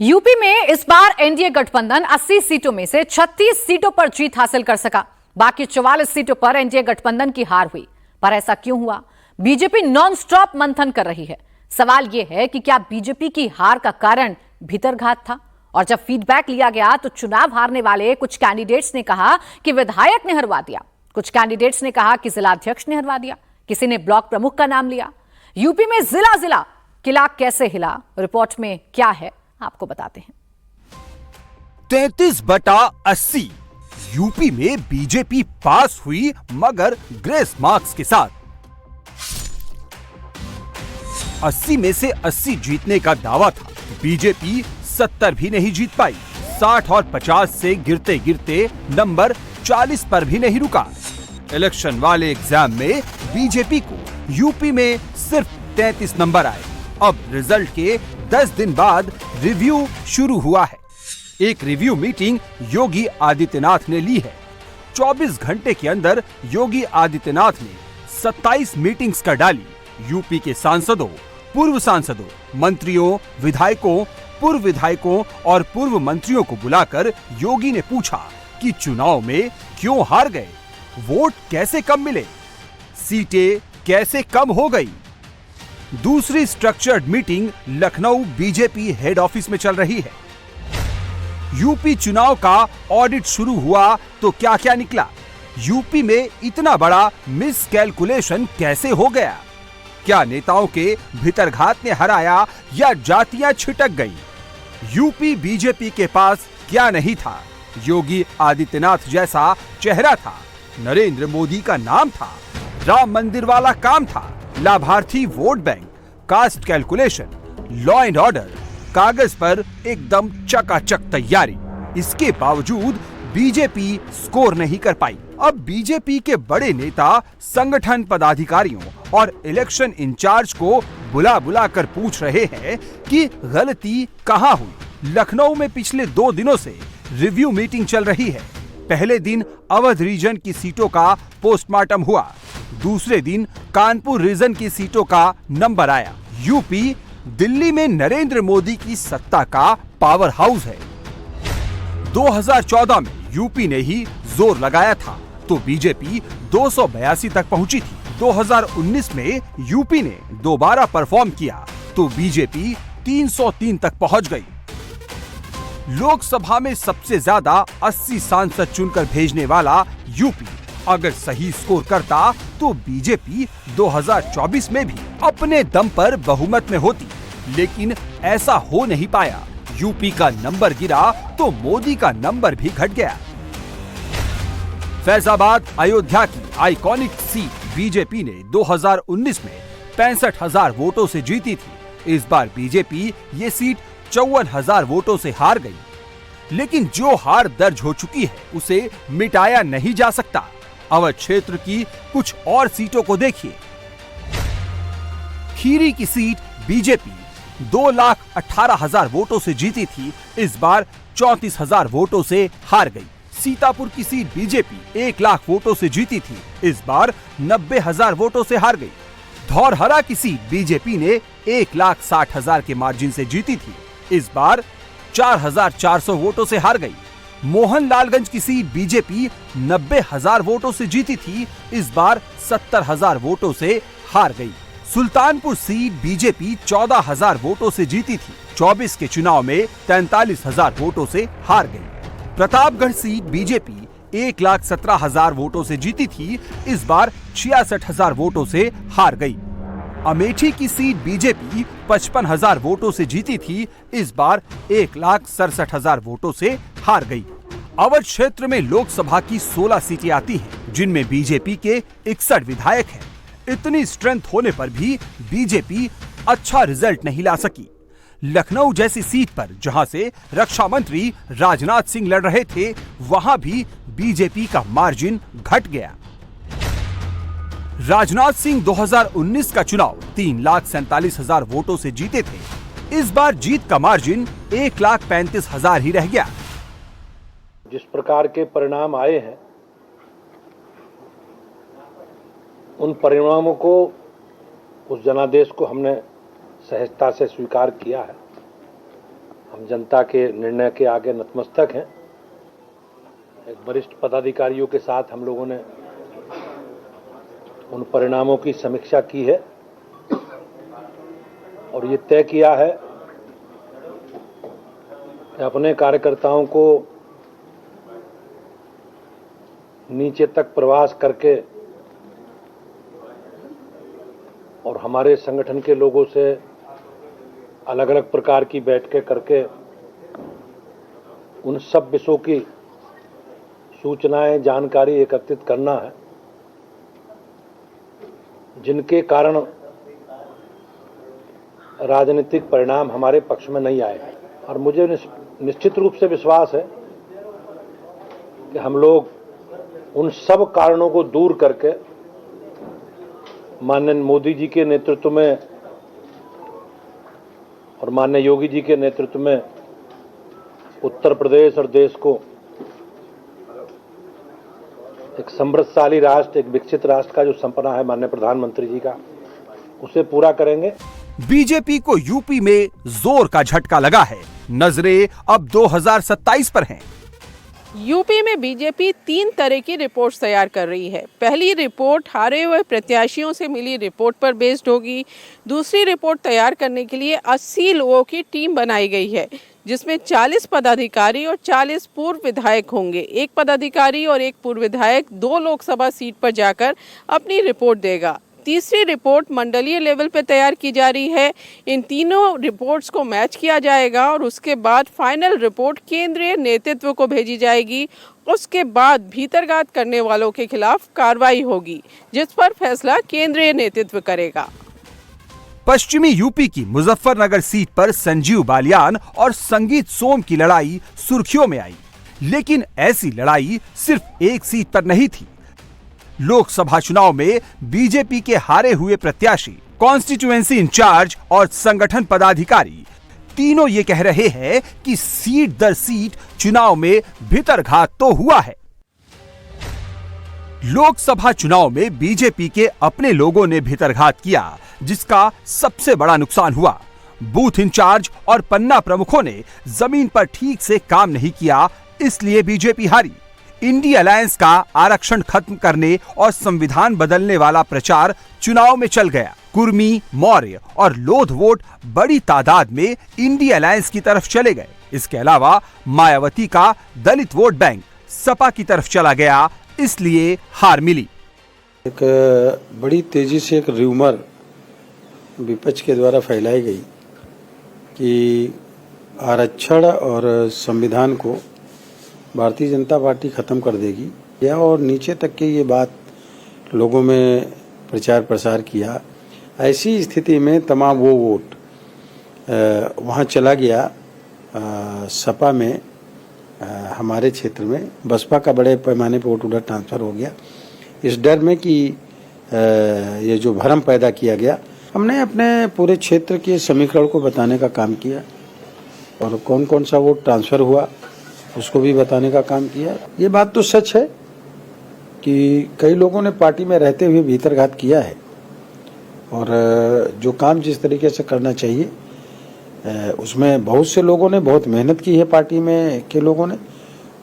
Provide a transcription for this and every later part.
UP में इस बार NDA गठबंधन 80 सीटों में से 36 सीटों पर जीत हासिल कर सका। बाकी 44 सीटों पर एनडीए गठबंधन की हार हुई। पर ऐसा क्यों हुआ? बीजेपी नॉन स्टॉप मंथन कर रही है। सवाल यह है कि क्या बीजेपी की हार का कारण भीतरघात था? और जब फीडबैक लिया गया तो चुनाव हारने वाले कुछ कैंडिडेट्स ने कहा कि विधायक ने हरवा दिया, कुछ कैंडिडेट्स ने कहा कि जिलाध्यक्ष ने हरवा दिया, किसी ने ब्लॉक प्रमुख का नाम लिया। यूपी में जिला जिला किला कैसे हिला, रिपोर्ट में क्या है आपको बताते हैं। 33/80 यूपी में बीजेपी पास हुई, मगर ग्रेस मार्क्स के साथ। 80 में से 80 जीतने का दावा था। बीजेपी 70 भी नहीं जीत पाई। 60 और 50 से गिरते गिरते नंबर 40 पर भी नहीं रुका। इलेक्शन वाले एग्जाम में बीजेपी को यूपी में सिर्फ 33 नंबर आए। अब रिजल्ट के 10 दिन बाद रिव्यू शुरू हुआ है। एक रिव्यू मीटिंग योगी आदित्यनाथ ने ली है। 24 घंटे के अंदर योगी आदित्यनाथ ने 27 मीटिंग्स कर डाली। यूपी के सांसदों, पूर्व सांसदों, मंत्रियों, विधायकों, पूर्व विधायकों और पूर्व मंत्रियों को बुलाकर योगी ने पूछा कि चुनाव में क्यों हार गए, वोट कैसे कम मिले, सीटें कैसे कम हो गई। दूसरी structured meeting Lucknow BJP head office में चल रही है। यूपी चुनाव का ऑडिट शुरू हुआ तो क्या क्या निकला? यूपी में इतना बड़ा मिस कैलकुलेशन कैसे हो गया? क्या नेताओं के भीतरघात ने हराया या जातियां छिटक गई? यूपी बीजेपी के पास क्या नहीं था? योगी आदित्यनाथ जैसा चेहरा था, नरेंद्र मोदी का नाम था, राम मंदिर वाला काम था, लाभार्थी vote bank, caste calculation, law and order, कागज पर एकदम चकाचक तैयारी। इसके बावजूद बीजेपी स्कोर नहीं कर पाई। अब बीजेपी के बड़े नेता संगठन पदाधिकारियों और इलेक्शन इंचार्ज को बुला बुला कर पूछ रहे हैं कि गलती कहां हुई। लखनऊ में पिछले 2 दिनों से रिव्यू मीटिंग चल रही है। पहले दिन अवध रीजन की सीटों का पोस्टमार्टम हुआ। दूसरे दिन कानपुर रीजन की सीटों का नंबर आया। यूपी दिल्ली में नरेंद्र मोदी की सत्ता का पावर हाउस है। 2014 में यूपी ने ही जोर लगाया था तो बीजेपी 282 तक पहुंची थी। 2019 में यूपी ने दोबारा परफॉर्म किया तो बीजेपी 303 तक पहुंच गई। लोकसभा में सबसे ज्यादा 80 सांसद चुनकर भेजने वाला यूपी अगर सही स्कोर करता तो बीजेपी 2024 में भी अपने दम पर बहुमत में होती, लेकिन ऐसा हो नहीं पाया। यूपी का नंबर गिरा तो मोदी का नंबर भी घट गया। फैजाबाद अयोध्या की आइकॉनिक सीट बीजेपी ने 2019 में 65,000 वोटों से जीती थी। इस बार बीजेपी ये सीट 54,000 वोटों से हार गई। लेकिन जो हार दर्ज हो चुकी है उसे मिटाया नहीं जा सकता। अवध क्षेत्र की कुछ और सीटों को देखिए। खीरी की सीट बीजेपी 2,18,000 वोटों से जीती थी, इस बार 34,000 वोटों से हार गई। सीतापुर की सीट बीजेपी 1 लाख वोटों से जीती थी, इस बार 90,000 वोटों से हार गई। धौरहरा की सीट बीजेपी ने 1,60,000 के मार्जिन से जीती थी, इस बार 4,400 वोटों से हार गई। मोहनलालगंज की सीट बीजेपी 90,000 वोटों से जीती थी, इस बार 70,000 वोटों से हार गई। सुल्तानपुर सीट बीजेपी 14,000 वोटों से जीती थी, 24 के चुनाव में 43,000 वोटों से हार गई। प्रतापगढ़ सीट बीजेपी 1,17,000 वोटों से जीती थी, इस बार 66,000 वोटों से हार गई। अमेठी की सीट बीजेपी 55,000 वोटों से जीती थी, इस बार 1,67,000 वोटों से हार गई। अवध क्षेत्र में लोकसभा की 16 सीटें आती हैं, जिनमें बीजेपी के 61 विधायक हैं। इतनी स्ट्रेंथ होने पर भी बीजेपी अच्छा रिजल्ट नहीं ला सकी। लखनऊ जैसी सीट पर जहां से रक्षा मंत्री राजनाथ सिंह लड़ रहे थे, वहां भी बीजेपी का मार्जिन घट गया। राजनाथ सिंह 2019 का चुनाव 3,47,000 वोटों से जीते थे, इस बार जीत का मार्जिन 1,35,000 ही रह गया। जिस प्रकार के परिणाम आए हैं, उन परिणामों को, उस जनादेश को हमने सहजता से स्वीकार किया है। हम जनता के निर्णय के आगे नतमस्तक हैं। एक वरिष्ठ पदाधिकारियों के साथ हम लोगों ने उन परिणामों की समीक्षा की है और ये तय किया है कि अपने कार्यकर्ताओं को नीचे तक प्रवास करके और हमारे संगठन के लोगों से अलग अलग प्रकार की बैठकें करके उन सब विषयों की सूचनाएं, जानकारी एकत्रित करना है जिनके कारण राजनीतिक परिणाम हमारे पक्ष में नहीं आए। और मुझे निश्चित रूप से विश्वास है कि हम लोग उन सब कारणों को दूर करके माननीय मोदी जी के नेतृत्व में और माननीय योगी जी के नेतृत्व में उत्तर प्रदेश और देश को एक समृद्धशाली राष्ट्र, एक विकसित राष्ट्र का जो सपना है माननीय प्रधानमंत्री जी का, उसे पूरा करेंगे। बीजेपी को यूपी में जोर का झटका लगा है। नजरें अब 2027 पर हैं। यूपी में बीजेपी 3 तरह की रिपोर्ट्स तैयार कर रही है। पहली रिपोर्ट हारे हुए प्रत्याशियों से मिली रिपोर्ट पर बेस्ड होगी। दूसरी रिपोर्ट तैयार करने के लिए 80 लोगों की टीम बनाई गई है, जिसमें 40 पदाधिकारी और 40 पूर्व विधायक होंगे। एक पदाधिकारी और एक पूर्व विधायक 2 लोकसभा सीट पर जाकर अपनी रिपोर्ट देगा। तीसरी रिपोर्ट मंडलीय लेवल पर तैयार की जा रही है। इन तीनों रिपोर्ट्स को मैच किया जाएगा और उसके बाद फाइनल रिपोर्ट केंद्रीय नेतृत्व को भेजी जाएगी। उसके बाद भीतरघात करने वालों के खिलाफ कार्रवाई होगी, जिस पर फैसला केंद्रीय नेतृत्व करेगा। पश्चिमी यूपी की मुजफ्फरनगर सीट पर संजीव बालियान और संगीत सोम की लड़ाई सुर्खियों में आई, लेकिन ऐसी लड़ाई सिर्फ एक सीट पर नहीं थी। लोकसभा चुनाव में बीजेपी के हारे हुए प्रत्याशी, कॉन्स्टिट्यूएंसी इंचार्ज और संगठन पदाधिकारी तीनों ये कह रहे हैं कि सीट दर सीट चुनाव में भीतरघात तो हुआ है। लोकसभा चुनाव में बीजेपी के अपने लोगों ने भीतरघात किया, जिसका सबसे बड़ा नुकसान हुआ। बूथ इंचार्ज और पन्ना प्रमुखों ने जमीन पर ठीक से काम नहीं किया, इसलिए बीजेपी हारी। इंडी अलायंस का आरक्षण खत्म करने और संविधान बदलने वाला प्रचार चुनाव में चल गया। कुर्मी, मौर्य और लोध वोट बड़ी तादाद में इंडी अलायंस की तरफ चले गए। इसके अलावा मायावती का दलित वोट बैंक सपा की तरफ चला गया, इसलिए हार मिली। एक बड़ी तेजी से एक र्यूमर विपक्ष के द्वारा फैलाई गई कि आरक्षण और संविधान को भारतीय जनता पार्टी खत्म कर देगी, या और नीचे तक के ये बात लोगों में प्रचार प्रसार किया। ऐसी स्थिति में तमाम वो वोट वहाँ चला गया सपा में, हमारे क्षेत्र में बसपा का बड़े पैमाने पर वोट उधर ट्रांसफर हो गया। इस डर में कि ये जो भ्रम पैदा किया गया, हमने अपने पूरे क्षेत्र के समीकरण को बताने का काम किया और कौन कौन सा वोट ट्रांसफर हुआ उसको भी बताने का काम किया। ये बात तो सच है कि कई लोगों ने पार्टी में रहते हुए भीतरघात किया है और जो काम जिस तरीके से करना चाहिए उसमें बहुत से लोगों ने बहुत मेहनत की है पार्टी में के लोगों ने,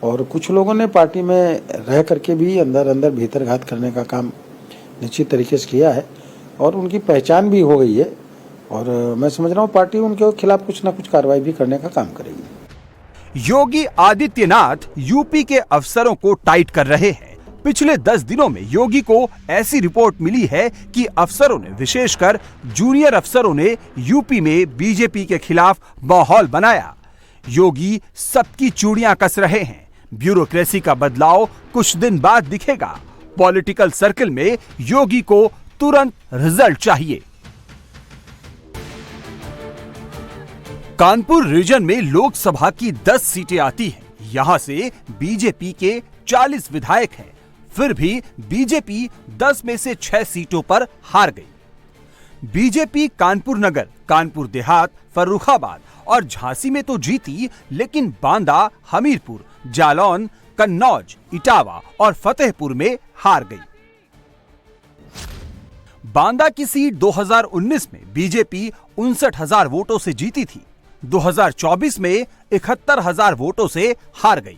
और कुछ लोगों ने पार्टी में रह करके भी अंदर अंदर भीतरघात करने का काम निश्चित तरीके से किया है और उनकी पहचान भी हो गई है और मैं समझ रहा हूँ पार्टी उनके खिलाफ कुछ ना कुछ कार्रवाई भी करने का काम करेगी। योगी आदित्यनाथ यूपी के अफसरों को टाइट कर रहे हैं। पिछले 10 दिनों में योगी को ऐसी रिपोर्ट मिली है कि अफसरों ने, विशेषकर जूनियर अफसरों ने यूपी में बीजेपी के खिलाफ माहौल बनाया। योगी सबकी चूड़ियां कस रहे हैं। ब्यूरोक्रेसी का बदलाव कुछ दिन बाद दिखेगा। पॉलिटिकल सर्कल में योगी को तुरंत रिजल्ट चाहिए। कानपुर रीजन में लोकसभा की 10 सीटें आती हैं। यहां से बीजेपी के 40 विधायक हैं। फिर भी बीजेपी 10 में से 6 सीटों पर हार गई। बीजेपी कानपुर नगर, कानपुर देहात, फर्रुखाबाद और झांसी में तो जीती, लेकिन बांदा, हमीरपुर, जालौन, कन्नौज, इटावा और फतेहपुर में हार गई। बांदा की सीट 2019 में बीजेपी 59,000 वोटों से जीती थी। 2024 में 71,000 वोटों से हार गई।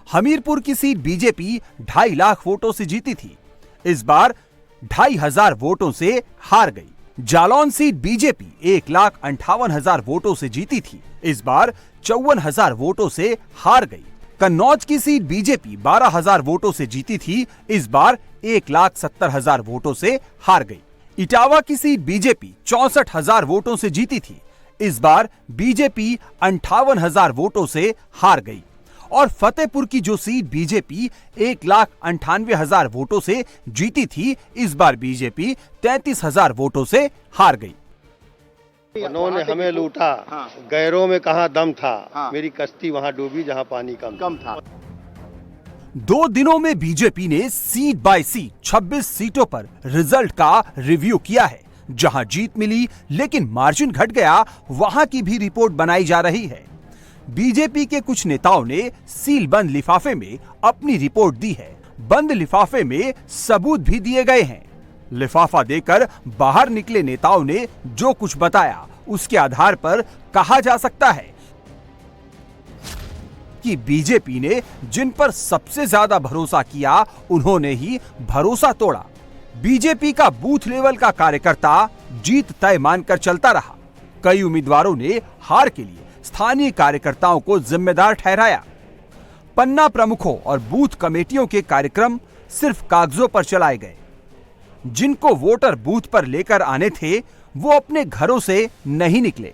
हमीरपुर की सीट बीजेपी 2.5 लाख वोटों से जीती थी, इस बार 2,500 वोटों से हार गई। जालौन सीट बीजेपी 1,58,000 वोटों से जीती थी, इस बार 54,000 वोटों से हार गई। कन्नौज की सीट बीजेपी 12,000 वोटों से जीती थी, इस बार 1,70,000 वोटों से हार गई। इटावा की सीट बीजेपी 64,000 वोटों से जीती थी, इस बार बीजेपी 58,000 वोटों से हार गई। और फतेहपुर की जो सीट बीजेपी 1,98,000 वोटों से जीती थी, इस बार बीजेपी 33,000 वोटों से हार गई। उन्होंने हमें लूटा, गैरों में कहाँ दम था, मेरी कश्ती वहाँ डूबी जहाँ पानी कम था। 2 दिनों में बीजेपी ने सीट बाय सीट 26 सीटों पर रिजल्ट का रिव्यू किया है। जहां जीत मिली लेकिन मार्जिन घट गया, वहां की भी रिपोर्ट बनाई जा रही है। बीजेपी के कुछ नेताओं ने सील बंद लिफाफे में अपनी रिपोर्ट दी है। बंद लिफाफे में सबूत भी दिए गए हैं। लिफाफा देकर बाहर निकले नेताओं ने जो कुछ बताया, उसके आधार पर कहा जा सकता है कि बीजेपी ने जिन पर सबसे ज्यादा भरोसा किया, उन्होंने ही भरोसा तोड़ा। बीजेपी का बूथ लेवल का कार्यकर्ता जीत तय मानकर चलता रहा। कई उम्मीदवारों ने हार के लिए स्थानीय कार्यकर्ताओं को जिम्मेदार ठहराया। पन्ना प्रमुखों और बूथ कमेटियों के कार्यक्रम सिर्फ कागजों पर चलाए गए। जिनको वोटर बूथ पर लेकर आने थे, वो अपने घरों से नहीं निकले।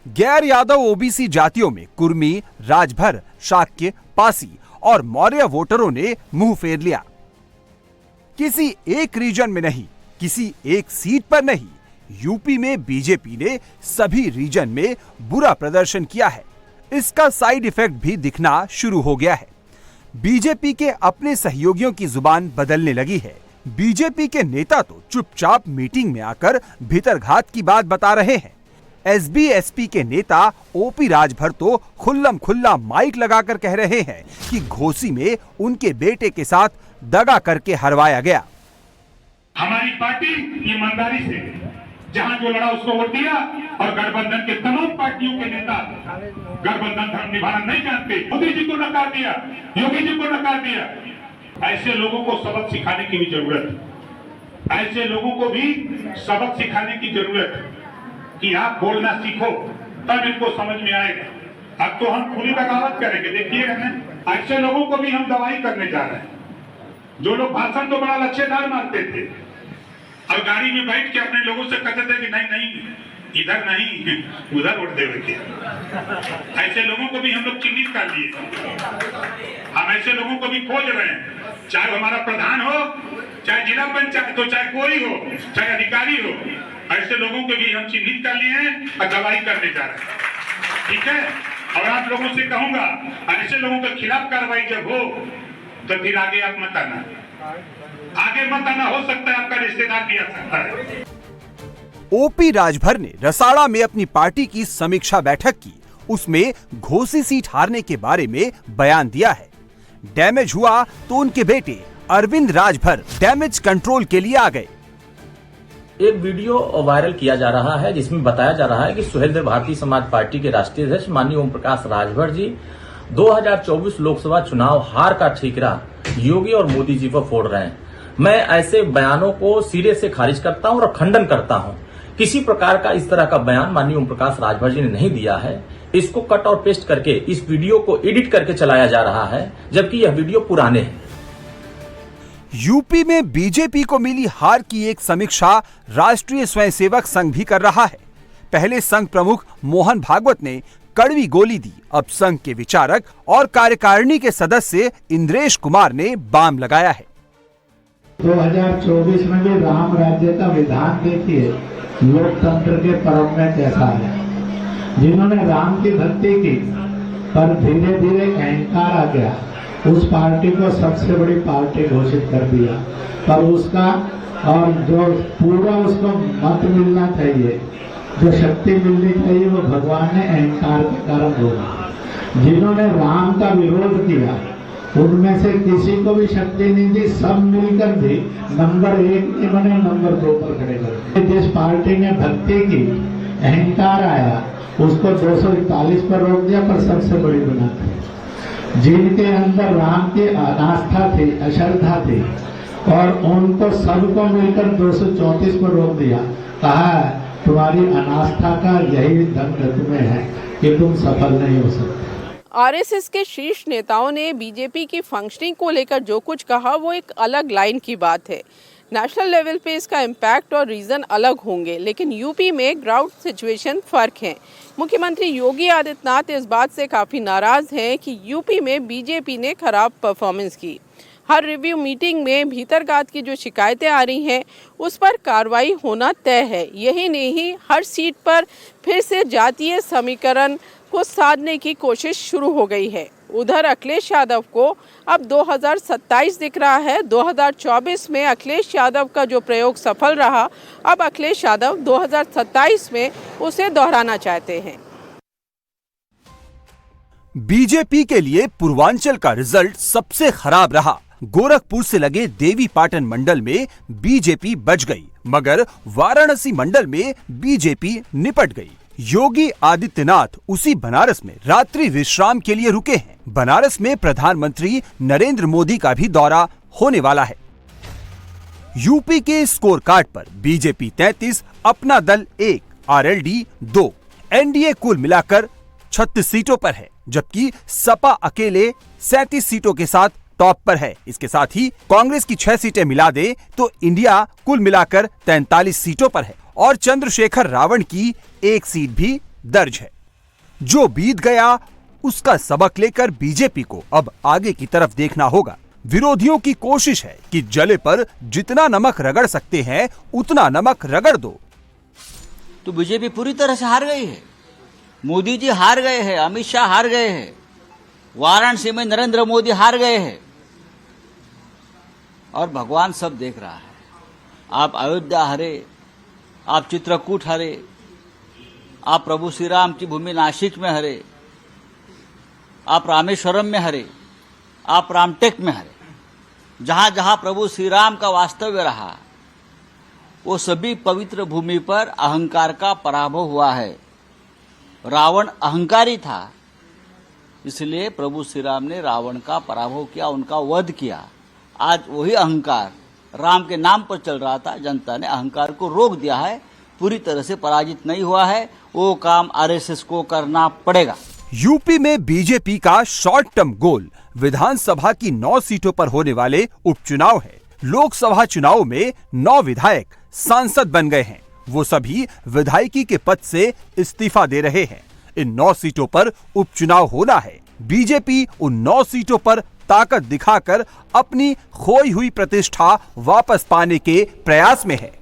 गैर यादव ओबीसी जातियों में कुर्मी, राजभर, शाक्य, पासी और मौर्य वोटरों ने मुंह फेर लिया। किसी एक रीजन में नहीं, किसी एक सीट पर नहीं, यूपी में बीजेपी ने सभी रीजन में बुरा प्रदर्शन किया है। इसका साइड इफेक्ट भी दिखना शुरू हो गया है। बीजेपी के अपने सहयोगियों की जुबान बदलने लगी है। बीजेपी के नेता तो चुपचाप मीटिंग में आकर भीतरघात की बात बता रहे हैं। एसबी-एसपी के नेता ओपी राजभर तो खुल्लम खुल्ला माइक लगाकर कह रहे हैं कि घोसी में उनके बेटे के साथ दगा करके हरवाया गया। हमारी पार्टी ईमानदारी से जहां जो लड़ा उसको वोट दिया, और गठबंधन के तमाम पार्टियों के नेता गठबंधन धर्म निभाना नहीं जानते, मोदी जी को नकार दिया, योगी जी को नकार दिया। ऐसे लोगों को सबक सिखाने की भी जरूरत है। ऐसे लोगों को भी सबक सिखाने की जरूरत है कि आप बोलना सीखो, तब इनको समझ में आएगा। अब तो हम खुली बगावत करेंगे, देखिएगा ना। ऐसे लोगों को भी हम दवाई करने जा रहे हैं। जो लोग भाषण तो बड़ा लच्छेदार मानते थे और गाड़ी में बैठ के अपने लोगों से कहते थे कि नहीं नहीं इधर नहीं उधर वोट देवे के, ऐसे लोगों को भी हम लोग चिन्हित कर लिए। हम ऐसे लोगों को भी खोज रहे हैं, चाहे हमारा प्रधान हो, चाहे जिला पंचायत हो, चाहे कोई हो, चाहे अधिकारी हो, ऐसे लोगों को भी हम चिन्हित कर लिए हैं और दवाई करने जा रहे हैं। ठीक है। और आप लोगों से कहूंगा, ऐसे लोगों के खिलाफ कार्रवाई जब हो तो फिर आगे आप मत आना, आगे मत आना। हो सकता है आपका रिश्तेदार भी आ सकता है। ओपी राजभर ने रसाड़ा में अपनी पार्टी की समीक्षा बैठक की। उसमें घोसी सीट हारने के बारे में बयान दिया है। डैमेज हुआ तो उनके बेटे अरविंद राजभर डैमेज कंट्रोल के लिए आ गए। एक वीडियो वायरल किया जा रहा है जिसमें बताया जा रहा है कि सुहेलदेव भारतीय समाज पार्टी के राष्ट्रीय अध्यक्ष माननीय ओम प्रकाश राजभर जी 2024 लोकसभा चुनाव हार का ठीकरा योगी और मोदी जी पर फोड़ रहे हैं। मैं ऐसे बयानों को सिरे से खारिज करता हूं और खंडन करता हूं। किसी प्रकार का इस तरह का बयान माननीय ओम प्रकाश राजभर जी ने नहीं दिया है। इसको कट और पेस्ट करके इस वीडियो को एडिट करके चलाया जा रहा है, जबकि यह वीडियो पुराने हैं। यूपी में बीजेपी को मिली हार की एक समीक्षा राष्ट्रीय स्वयंसेवक संघ भी कर रहा है। पहले संघ प्रमुख मोहन भागवत ने कड़वी गोली दी। अब संघ के विचारक और कार्यकारिणी के सदस्य इंद्रेश कुमार ने बाम लगाया है। 2024 में भी राम राज्य का विधान देखिए, लोकतंत्र के परम में कैसा है। जिन्होंने राम की भक्ति की पर धीरे धीरे अहंकार आ गया, उस पार्टी को सबसे बड़ी पार्टी घोषित कर दिया। पर उसका और जो पूरा उसको मत मिलना चाहिए, जो शक्ति मिलनी चाहिए, वो भगवान ने अहंकार के कारण होगा। जिन्होंने राम का विरोध किया, उनमें से किसी को भी शक्ति नहीं दी। सब मिलकर भी नंबर 1 नहीं बने, नंबर 2 पर खड़े कर। जिस पार्टी ने भक्ति की, अहंकार आया, उसको 241 पर रोक दिया, पर सबसे बड़ी गुनाह थी। जिनके अंदर राम की आस्था थी, अश्रद्धा थी, और उनको सबको मिलकर 234 पर रोक दिया। कहा तुम्हारी अनास्था का यही दंड तुम्हें है कि तुम सफल नहीं हो सकते। आरएसएस के शीर्ष नेताओं ने बीजेपी की फंक्शनिंग को लेकर जो कुछ कहा वो एक अलग लाइन की बात है। नेशनल लेवल पे इसका इम्पैक्ट और रीज़न अलग होंगे, लेकिन यूपी में ग्राउंड सिचुएशन फ़र्क है। मुख्यमंत्री योगी आदित्यनाथ इस बात से काफ़ी नाराज़ हैं कि यूपी में बीजेपी ने खराब परफॉर्मेंस की। हर रिव्यू मीटिंग में भीतरघात की जो शिकायतें आ रही हैं उस पर कार्रवाई होना तय है। यही नहीं, हर सीट पर फिर से जातीय समीकरण को साधने की कोशिश शुरू हो गई है। उधर अखिलेश यादव को अब 2027 दिख रहा है। 2024 में अखिलेश यादव का जो प्रयोग सफल रहा, अब अखिलेश यादव 2027 में उसे दोहराना चाहते हैं। बीजेपी के लिए पूर्वांचल का रिजल्ट सबसे खराब रहा। गोरखपुर से लगे देवी पाटन मंडल में बीजेपी बच गई, मगर वाराणसी मंडल में बीजेपी निपट गई। योगी आदित्यनाथ उसी बनारस में रात्रि विश्राम के लिए रुके हैं। बनारस में प्रधानमंत्री नरेंद्र मोदी का भी दौरा होने वाला है। यूपी के स्कोर कार्ड पर बीजेपी 33, अपना दल 1, आरएलडी 2, एनडीए कुल मिलाकर 36 सीटों पर है, जबकि सपा अकेले 37 सीटों के साथ टॉप पर है। इसके साथ ही कांग्रेस की 6 सीटें मिला दे तो इंडिया कुल मिलाकर 43 सीटों पर है और चंद्रशेखर रावण की 1 सीट भी दर्ज है। जो बीत गया उसका सबक लेकर बीजेपी को अब आगे की तरफ देखना होगा। विरोधियों की कोशिश है कि जले पर जितना नमक रगड़ सकते हैं उतना नमक रगड़ दो। तो बीजेपी पूरी तरह से हार गई है। मोदी जी हार गए हैं, अमित शाह हार गए हैं, वाराणसी में नरेंद्र मोदी हार गए हैं और भगवान सब देख रहा है। आप अयोध्या हारे, आप चित्रकूट हारे, आप प्रभु श्री राम की भूमि नासिक में हारे, आप रामेश्वरम में हारे, आप रामटेक में हारे। जहां जहां प्रभु श्री राम का वास्तव्य रहा वो सभी पवित्र भूमि पर अहंकार का पराभव हुआ है। रावण अहंकारी था, इसलिए प्रभु श्री राम ने रावण का पराभव किया, उनका वध किया। आज वही अहंकार राम के नाम पर चल रहा था, जनता ने अहंकार को रोक दिया है, पूरी तरह से पराजित नहीं हुआ है। वो काम आरएसएस को करना पड़ेगा। यूपी में बीजेपी का शॉर्ट टर्म गोल विधानसभा की 9 सीटों पर होने वाले उपचुनाव है। लोकसभा चुनाव में 9 विधायक सांसद बन गए हैं। वो सभी विधायकी के पद से इस्तीफा दे रहे हैं। इन 9 सीटों पर उपचुनाव होना है। बीजेपी उन 9 सीटों पर ताकत दिखाकर अपनी खोई हुई प्रतिष्ठा वापस पाने के प्रयास में है।